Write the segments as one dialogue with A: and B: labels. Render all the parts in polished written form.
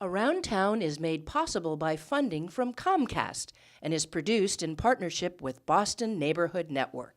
A: Around Town is made possible by funding from Comcast and is produced in partnership with Boston Neighborhood Network.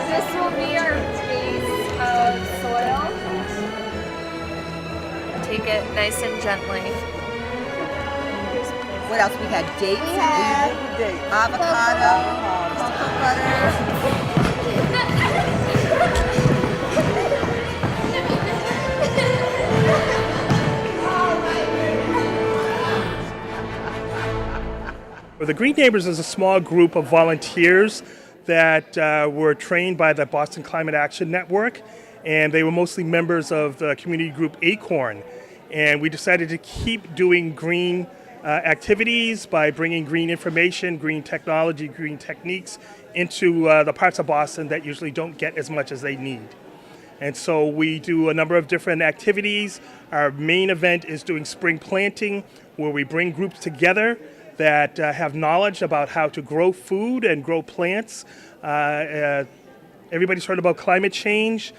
B: This will be our base of soil. Take it nice and gently.
C: What else? We had dates,
D: We have
C: avocado, cocoa butter.
E: Well, the Green Neighbors is a small group of volunteers that were trained by the Boston Climate Action Network, and they were mostly members of the community group Acorn. And we decided to keep doing green activities by bringing green information, green technology, green techniques into the parts of Boston that usually don't get as much as they need. And so we do a number of different activities. Our main event is doing spring planting, where we bring groups together that have knowledge about how to grow food and grow plants. Everybody's heard about climate change.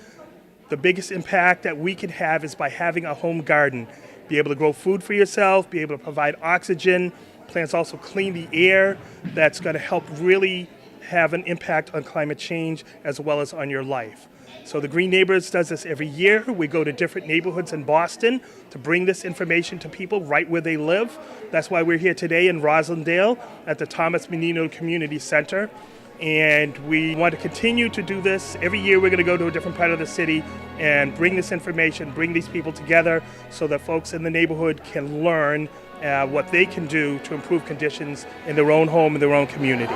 E: The biggest impact that we can have is by having a home garden. Be able to grow food for yourself, be able to provide oxygen. Plants also clean the air. That's going to help really have an impact on climate change as well as on your life. So the Green Neighbors does this every year. We go to different neighborhoods in Boston to bring this information to people right where they live. That's why we're here today in Roslindale at the Thomas Menino Community Center. And we want to continue to do this. Every year we're going to go to a different part of the city and bring this information, bring these people together so that folks in the neighborhood can learn what they can do to improve conditions in their own home, in their own community.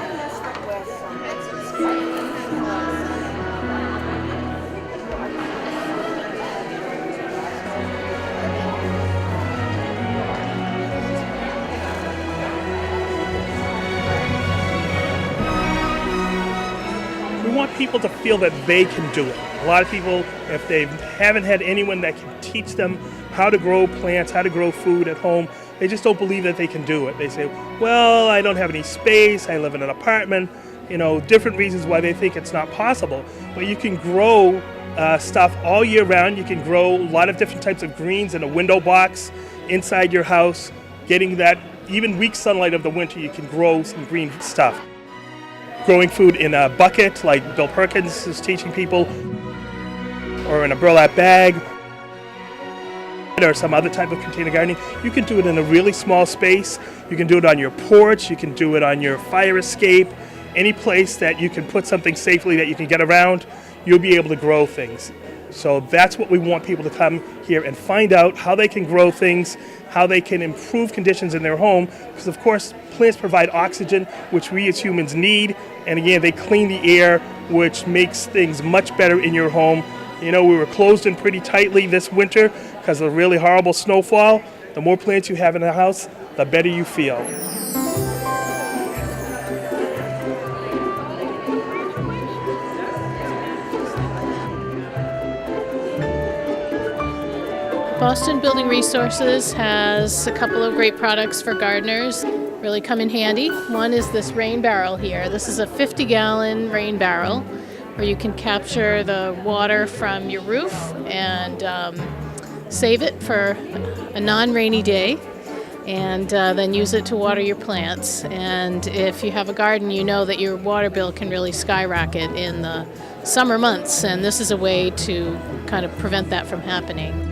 E: We want people to feel that they can do it. A lot of people, if they haven't had anyone that can teach them how to grow plants, how to grow food at home, they just don't believe that they can do it. They say, well, I don't have any space, I live in an apartment, different reasons why they think it's not possible. But you can grow stuff all year round. You can grow a lot of different types of greens in a window box inside your house. Getting that even weak sunlight of the winter, you can grow some green stuff. Growing food in a bucket, like Bill Perkins is teaching people, or in a burlap bag, or some other type of container gardening. You can do it in a really small space. You can do it on your porch. You can do it on your fire escape. Any place that you can put something safely that you can get around, you'll be able to grow things. So that's what we want people to come here and find out, how they can grow things, how they can improve conditions in their home, because of course plants provide oxygen, which we as humans need, and again they clean the air, which makes things much better in your home. We were closed in pretty tightly this winter because of a really horrible snowfall. The more plants you have in the house, the better you feel.
F: Boston Building Resources has a couple of great products for gardeners, really come in handy. One is this rain barrel here. This is a 50-gallon rain barrel where you can capture the water from your roof and save it for a non-rainy day and then use it to water your plants. And if you have a garden, you know that your water bill can really skyrocket in the summer months, and this is a way to kind of prevent that from happening.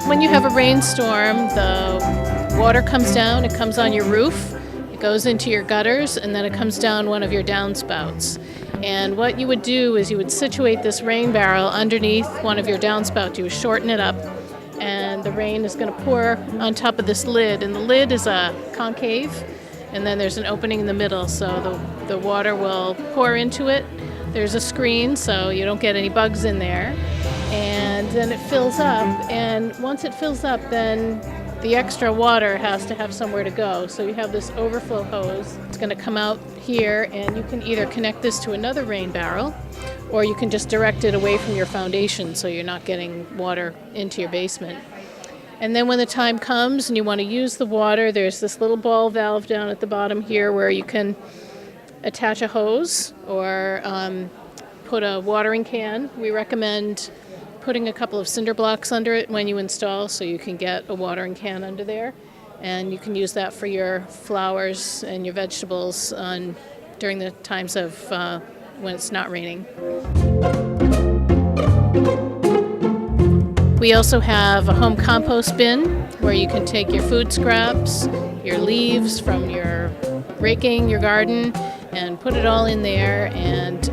F: When you have a rainstorm, the water comes down, it comes on your roof, it goes into your gutters, and then it comes down one of your downspouts. And what you would do is you would situate this rain barrel underneath one of your downspouts. You would shorten it up, and the rain is going to pour on top of this lid. And the lid is a concave, and then there's an opening in the middle, so the water will pour into it. There's a screen, so you don't get any bugs in there. And then it fills up, and once it fills up, then the extra water has to have somewhere to go. So you have this overflow hose. It's going to come out here, and you can either connect this to another rain barrel, or you can just direct it away from your foundation so you're not getting water into your basement. And then when the time comes and you want to use the water, there's this little ball valve down at the bottom here where you can attach a hose or put a watering can. We recommend putting a couple of cinder blocks under it when you install so you can get a watering can under there. And you can use that for your flowers and your vegetables during the times of when it's not raining. We also have a home compost bin where you can take your food scraps, your leaves from your raking your garden, and put it all in there. And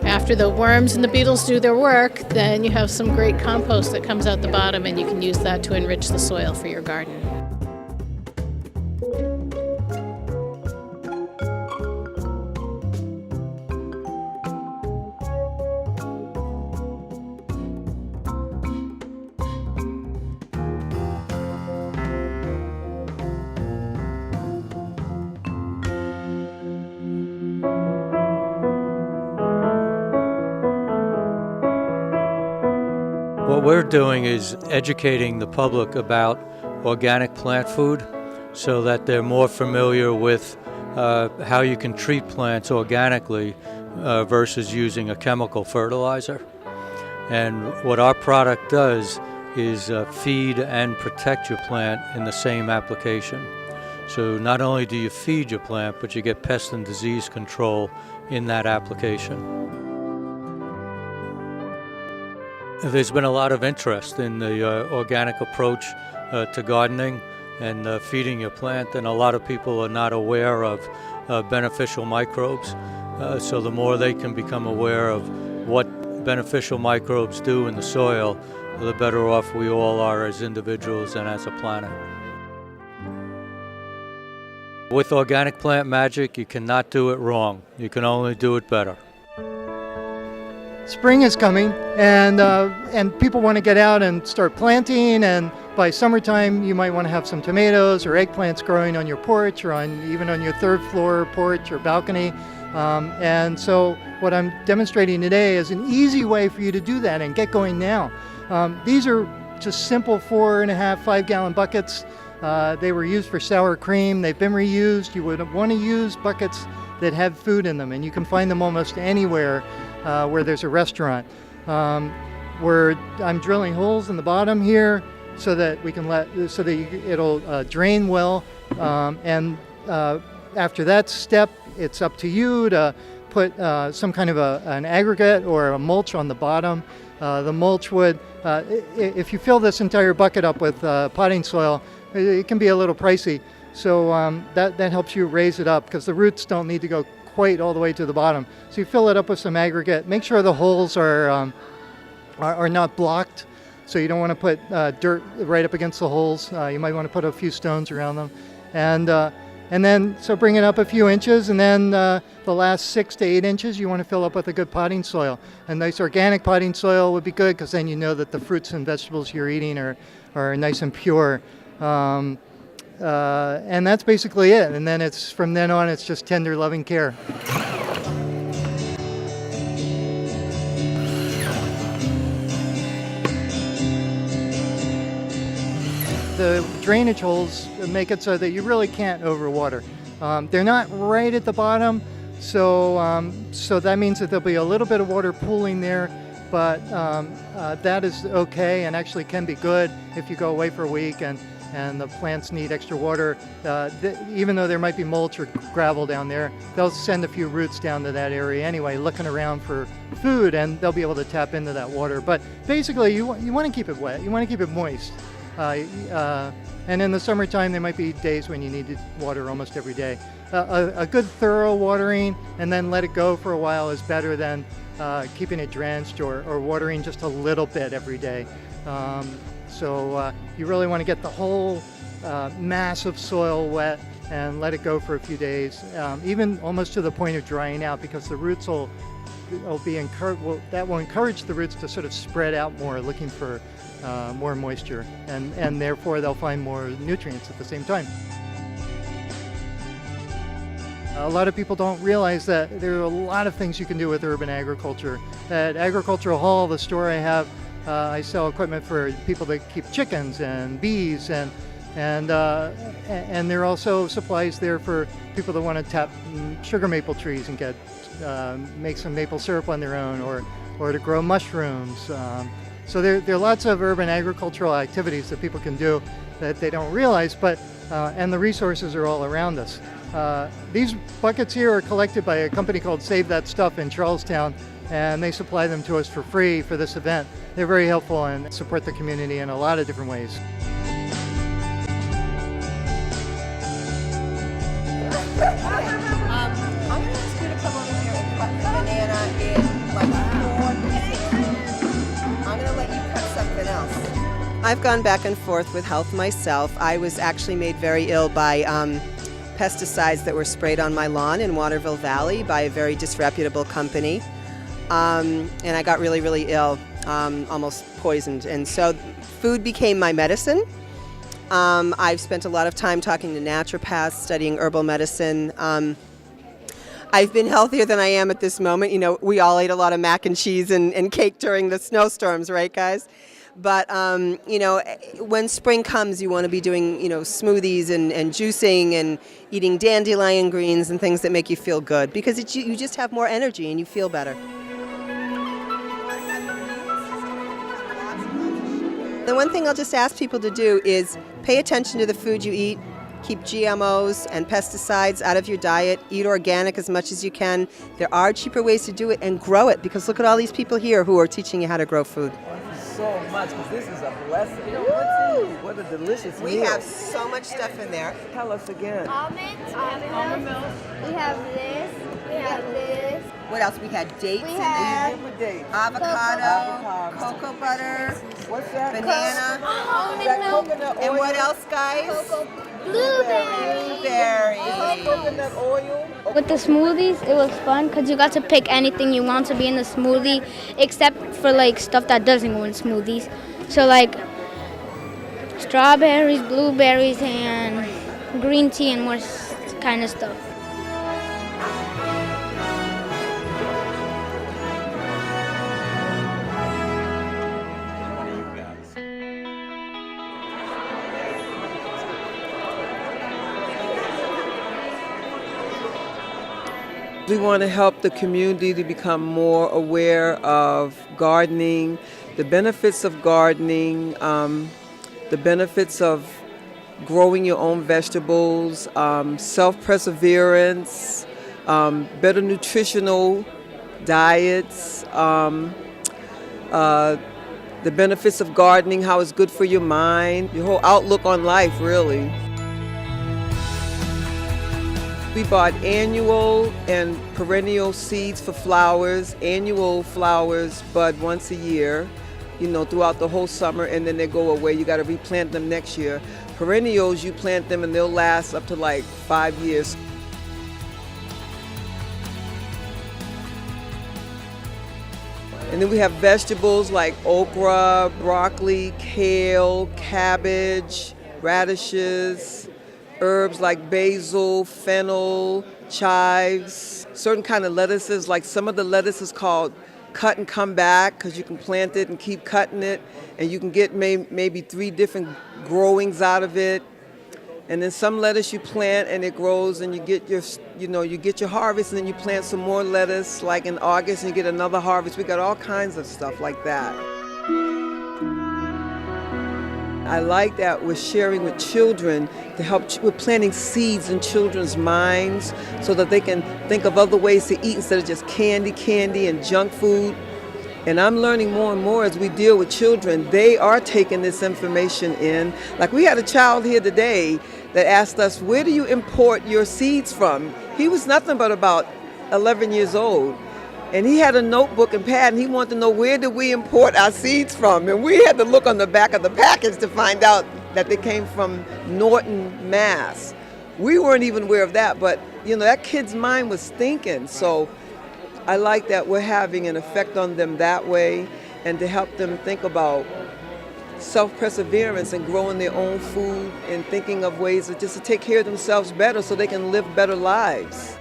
F: after the worms and the beetles do their work, then you have some great compost that comes out the bottom, and you can use that to enrich the soil for your garden.
D: What we're doing is educating the public about organic plant food so that they're more familiar with how you can treat plants organically versus using a chemical fertilizer. And what our product does is feed and protect your plant in the same application. So not only do you feed your plant, but you get pest and disease control in that application. There's been a lot of interest in the organic approach to gardening and feeding your plant, and a lot of people are not aware of beneficial microbes. So the more they can become aware of what beneficial microbes do in the soil, the better off we all are as individuals and as a planet. With Organic Plant Magic, you cannot do it wrong. You can only do it better.
G: Spring is coming, and people want to get out and start planting, and by summertime you might want to have some tomatoes or eggplants growing on your porch or even on your third floor porch or balcony. And so what I'm demonstrating today is an easy way for you to do that and get going now. These are just simple 4.5, 5-gallon buckets. They were used for sour cream. They've been reused. You would want to use buckets that have food in them, and you can find them almost anywhere where there's a restaurant. Where I'm drilling holes in the bottom here so that we can it'll drain well. And after that step, it's up to you to put some kind of an aggregate or a mulch on the bottom. The mulch would, if you fill this entire bucket up with potting soil, it can be a little pricey. So that helps you raise it up because the roots don't need to go quite all the way to the bottom. So you fill it up with some aggregate. Make sure the holes are not blocked. So you don't want to put dirt right up against the holes. You might want to put a few stones around them. And then, so bring it up a few inches, and then the last 6 to 8 inches you want to fill up with a good potting soil. A nice organic potting soil would be good because then you know that the fruits and vegetables you're eating are nice and pure. And that's basically it. And then from then on, it's just tender, loving care. The drainage holes make it so that you really can't overwater. They're not right at the bottom, so that means that there'll be a little bit of water pooling there, but that is okay and actually can be good if you go away for a week and the plants need extra water. Even though there might be mulch or gravel down there, they'll send a few roots down to that area anyway, looking around for food, and they'll be able to tap into that water. But basically, you want to keep it wet. You want to keep it moist. And in the summertime, there might be days when you need to water almost every day. A good thorough watering and then let it go for a while is better than keeping it drenched or watering just a little bit every day. So you really want to get the whole mass of soil wet and let it go for a few days, even almost to the point of drying out, because the roots will encourage the roots to sort of spread out more, looking for more moisture, and therefore they'll find more nutrients at the same time. A lot of people don't realize that there are a lot of things you can do with urban agriculture. At Agricultural Hall, the store I have, I sell equipment for people that keep chickens and bees, and there are also supplies there for people that want to tap sugar maple trees and make some maple syrup on their own, or to grow mushrooms. So there are lots of urban agricultural activities that people can do that they don't realize, and the resources are all around us. These buckets here are collected by a company called Save That Stuff in Charlestown, and they supply them to us for free for this event. They're very helpful and support the community in a lot of different ways.
C: I'm going to ask you to come over here and cut the banana in like 4 pieces. I'm going to let you cut something else. I've gone back and forth with health myself. I was actually made very ill by pesticides that were sprayed on my lawn in Waterville Valley by a very disreputable company. And I got really, really ill, almost poisoned. And so food became my medicine. I've spent a lot of time talking to naturopaths, studying herbal medicine. I've been healthier than I am at this moment. You know, we all ate a lot of mac and cheese and cake during the snowstorms, right, guys? But, you know, when spring comes, you want to be doing, you know, smoothies and juicing and eating dandelion greens and things that make you feel good, because you just have more energy and you feel better. The one thing I'll just ask people to do is pay attention to the food you eat. Keep GMOs and pesticides out of your diet. Eat organic as much as you can. There are cheaper ways to do it, and grow it, because look at all these people here who are teaching you how to grow food.
H: So much, because this is a blessing. What a delicious meal.
C: We have so much stuff in there.
H: Tell us again.
B: Almonds, almond milk. We have this. We have this.
C: What else? We had dates,
B: We
C: in
B: have
H: Give me dates.
C: avocado, cocoa butter,
H: What's that?
C: banana,
B: almond
H: That
B: milk.
H: coconut oil.
C: and what else, guys?
B: Blueberry.
C: Blueberries.
H: Coconut oil.
I: With the smoothies, it was fun because you got to pick anything you want to be in the smoothie, except for like stuff that doesn't go in smoothies. So like strawberries, blueberries, and green tea and more kind of stuff.
H: We want to help the community to become more aware of gardening, the benefits of gardening, the benefits of growing your own vegetables, self-perseverance, better nutritional diets, the benefits of gardening, how it's good for your mind, your whole outlook on life, really. We bought annual and perennial seeds for flowers. Annual flowers bud once a year, you know, throughout the whole summer, and then they go away. You got to replant them next year. Perennials, you plant them and they'll last up to like 5 years. And then we have vegetables like okra, broccoli, kale, cabbage, radishes, herbs like basil, fennel, chives, certain kind of lettuces, like some of the lettuce is called cut and come back, because you can plant it and keep cutting it, and you can get maybe 3 different growings out of it. And then some lettuce you plant and it grows and you get your harvest, and then you plant some more lettuce like in August and you get another harvest. We got all kinds of stuff like that. I like that we're sharing with children to help. We're planting seeds in children's minds so that they can think of other ways to eat instead of just candy and junk food. And I'm learning more and more as we deal with children. They are taking this information in. Like we had a child here today that asked us, where do you import your seeds from? He was nothing but about 11 years old. And he had a notebook and pad, and he wanted to know, where do we import our seeds from? And we had to look on the back of the package to find out that they came from Norton, Mass. We weren't even aware of that, but that kid's mind was thinking. So I like that we're having an effect on them that way, and to help them think about self-perseverance and growing their own food and thinking of ways just to take care of themselves better so they can live better lives.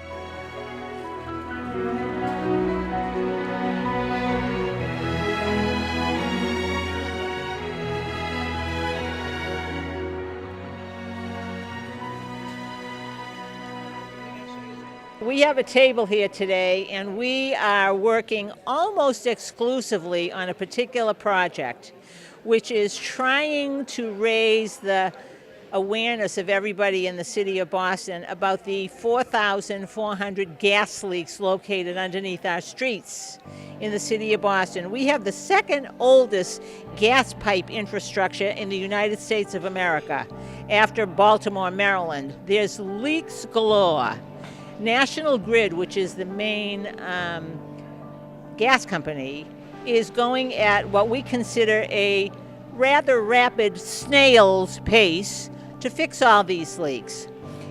J: We have a table here today, and we are working almost exclusively on a particular project, which is trying to raise the awareness of everybody in the city of Boston about the 4,400 gas leaks located underneath our streets in the city of Boston. We have the second oldest gas pipe infrastructure in the United States of America, after Baltimore, Maryland. There's leaks galore. National Grid, which is the main gas company, is going at what we consider a rather rapid snail's pace to fix all these leaks.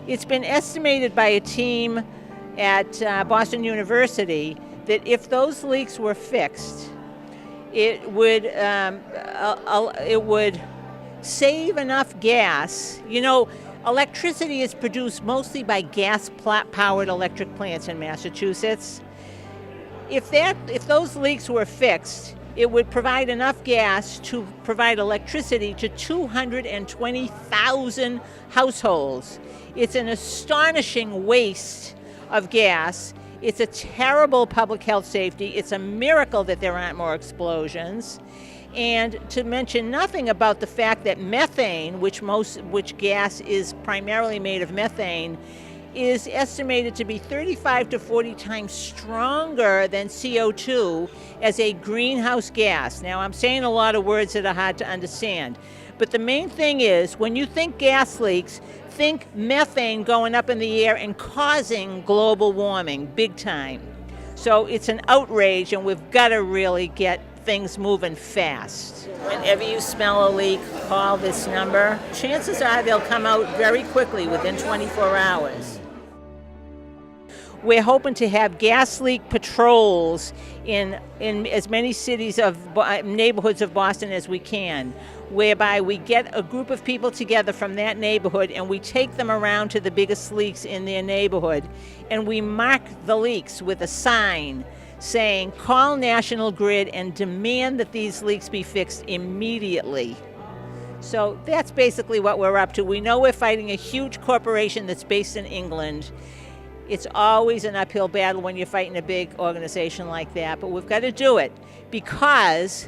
J: It's been estimated by a team at Boston University that if those leaks were fixed, it would save enough gas. Electricity is produced mostly by gas-powered electric plants in Massachusetts. If those leaks were fixed, it would provide enough gas to provide electricity to 220,000 households. It's an astonishing waste of gas. It's a terrible public health safety. It's a miracle that there aren't more explosions. And to mention nothing about the fact that methane, which gas is primarily made of methane, is estimated to be 35 to 40 times stronger than CO2 as a greenhouse gas. Now, I'm saying a lot of words that are hard to understand, but the main thing is, when you think gas leaks, think methane going up in the air and causing global warming big time. So it's an outrage, and we've got to really get things moving fast. Whenever you smell a leak, call this number. Chances are they'll come out very quickly, within 24 hours. We're hoping to have gas leak patrols in as many cities neighborhoods of Boston as we can, whereby we get a group of people together from that neighborhood and we take them around to the biggest leaks in their neighborhood, and we mark the leaks with a sign saying, call National Grid and demand that these leaks be fixed immediately. So that's basically what we're up to. We know we're fighting a huge corporation that's based in England. It's always an uphill battle when you're fighting a big organization like that, but we've got to do it, because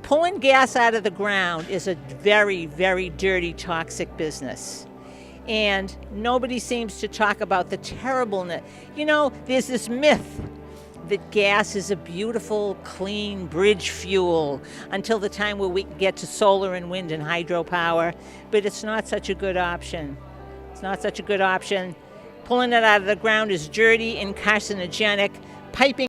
J: pulling gas out of the ground is a very, very dirty, toxic business. And nobody seems to talk about the terribleness. There's this myth that gas is a beautiful, clean bridge fuel until the time where we can get to solar and wind and hydropower, but it's not such a good option. It's not such a good option. Pulling it out of the ground is dirty and carcinogenic. Piping